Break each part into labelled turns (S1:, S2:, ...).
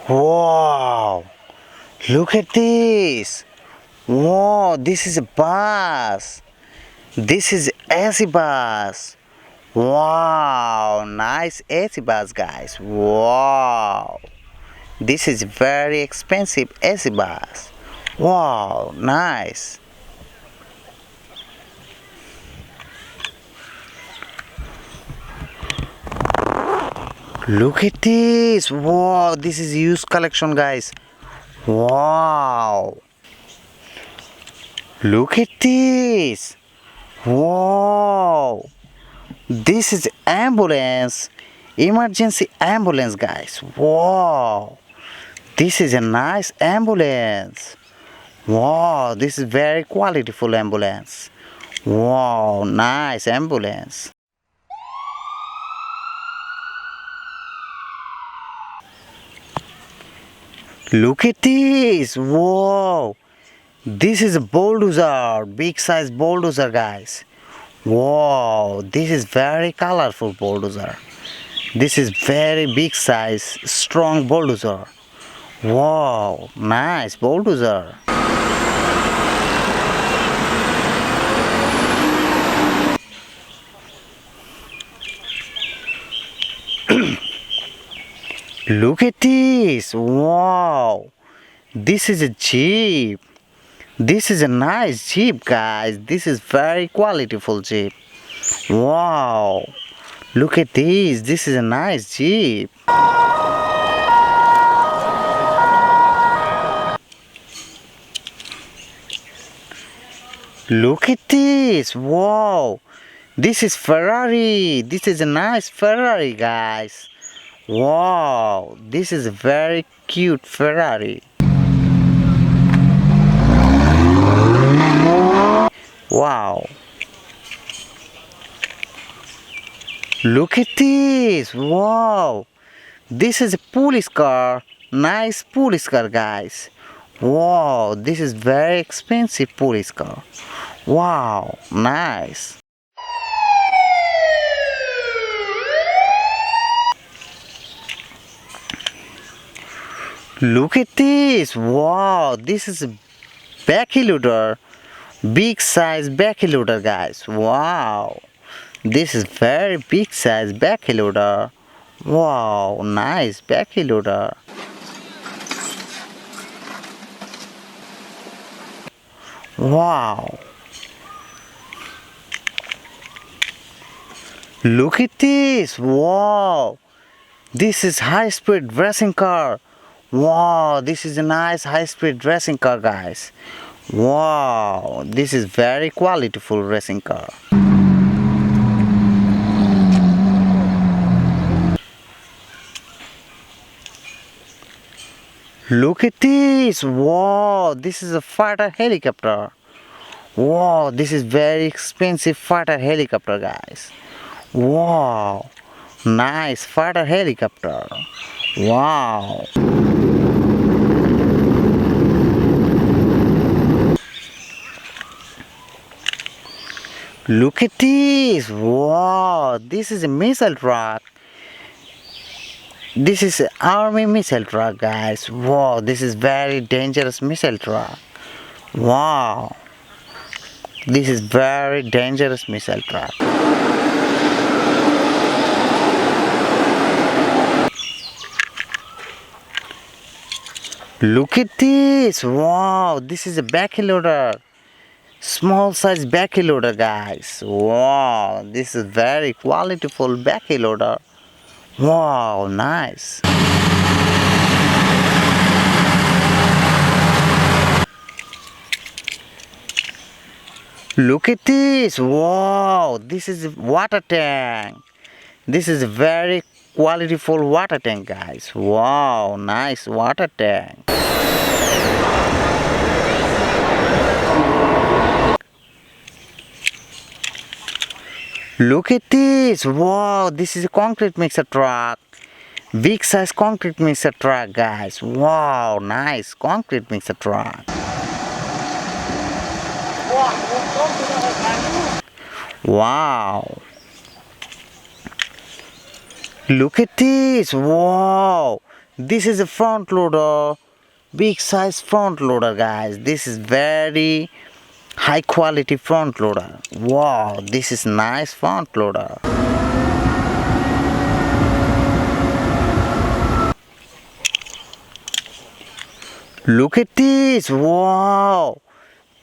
S1: Wow, look at this. Wow, this is a bus. This is AC bus. Wow, nice AC bus, guys. Wow, this is very expensive AC bus. Wow, nice. Look at this. Wow, this is used collection, guys. Wow, look at this. Wow, this is ambulance, emergency ambulance, guys. Wow, this is a nice ambulance. Wow, this is very qualityful ambulance. Wow, nice ambulance. Look at this. Wow, this is a bulldozer, big size bulldozer, guys. Wow, this is very colorful bulldozer. This is very big size, strong bulldozer. Wow, nice bulldozer. Look at this. Wow, this is a jeep. This is a nice jeep, guys. This is very qualityful jeep. Wow, look at this. This is a nice jeep. Look at this. Wow, this is Ferrari. This is a nice Ferrari, guys. Wow, this is a very cute Ferrari. Wow, look at this. Wow, this is a police car. Nice police car, guys. Wow, this is very expensive police car. Wow, nice. Look at this. Wow, this is a backhoe loader. Big size backhoe loader, guys. Wow, this is very big size backhoe loader. Wow, nice backhoe loader. Wow, look at this. Wow, this is high speed racing car. Wow, this is a nice high speed racing car, guys. Wow, this is very qualityful racing car. Look at this. Wow, this is a fighter helicopter. Wow, this is very expensive fighter helicopter, guys. Wow, nice fighter helicopter. Wow. Look at this. Wow, this is a missile truck. This is an army missile truck, guys. Wow, this is very dangerous missile truck. Wow, this is very dangerous missile truck. Look at this. Wow, this is a backhoe loader. Small size backhoe loader, guys. Wow, this is very qualityful backhoe loader. Wow, nice. Look at this. Wow, this is a water tank. This is a very qualityful water tank, guys. Wow, nice water tank. Look at this. Wow, this is a concrete mixer truck. Big size concrete mixer truck, guys. Wow, nice concrete mixer truck. Wow. Look at this. Wow, This is a front loader, big size front loader, guys. This is very high quality front loader. Wow, this is nice front loader. Look at this. Wow,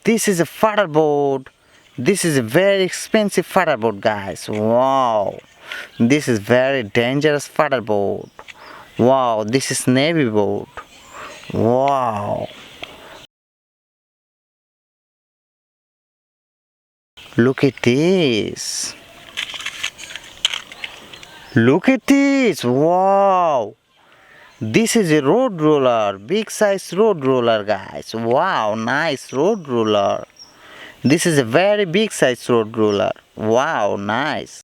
S1: this is a fatherboard. This is a very expensive fatherboard, guys. Wow, this is very dangerous fatherboard. Wow, this is navy board. Wow, look at this. Look at this. Wow, this is a road roller, big size road roller, guys. Wow, nice road roller. This is a very big size road roller. Wow, nice.